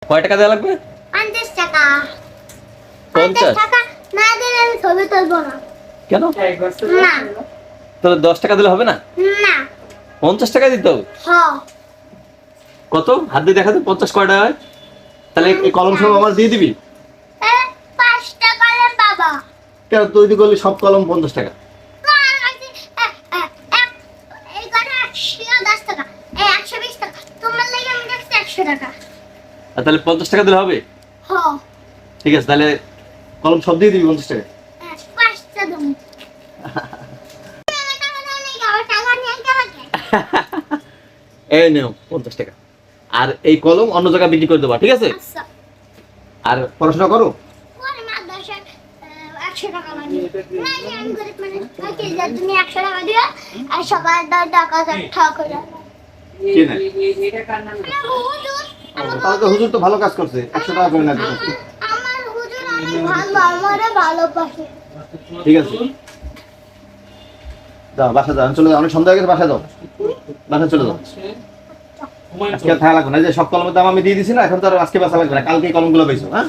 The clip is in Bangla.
কয় টাকা দেওয়া লাগবে? 50 টাকা। 50 টাকা না দিলে আমি ছবি তুলবো না। কেন? না তো 10 টাকা দিলে হবে না? না 50 টাকা দিতে হবে। হ্যাঁ কত? হাত দিয়ে দেখা তো 50 কয় টাকা হয়? তাহলে এই কলম সব আমার দিয়ে দিবি? 5 টাকা রে বাবা। কেন তুই দি করলি সব কলম 50 টাকা? এই করে 110 টাকা, এই 120 টাকা, তোমার লাগে আমি দেখছি 100 টাকা। আর তাহলে 50 টাকা দিলে হবে? হ্যাঁ ঠিক আছে, তাহলে কলম সব দিয়ে দিবি 50 টাকা। 5টা দাও। টাকা নিয়ে গেলে এই নাও 50 টাকা। আর এই কলম অন্য জায়গায় বিক্রি করে দেবা, ঠিক আছে? আচ্ছা আর পড়াশোনা করো। পরে মাদ্রাসায় 100 টাকা লাগে না যে আমি গরিব মানুষ কাকে যা তুমি 100 টাকা দিও আর সবার 10 টাকা ঠাক করে কি না? আমার তাহলে তো হুজুর তো ভালো কাজ করছে, 100 টাকা করে না দিতে। আমার হুজুর অনেক ভালো, আমারে ভালোবাসে। ঠিক আছে, যাও বাসা যাও, চলে যাও, অনেক সন্ধ্যা হয়ে গেছে, বাসা যাও, বাসা চলে যাও। আজকে আর থাকা লাগবে না, যে সব কলমের দাম আমি দিয়ে দিছি না, এখন তো আর আজকে বাসা লাগবে না, কালকে এই কলমগুলো পেয়েছো, হ্যাঁ?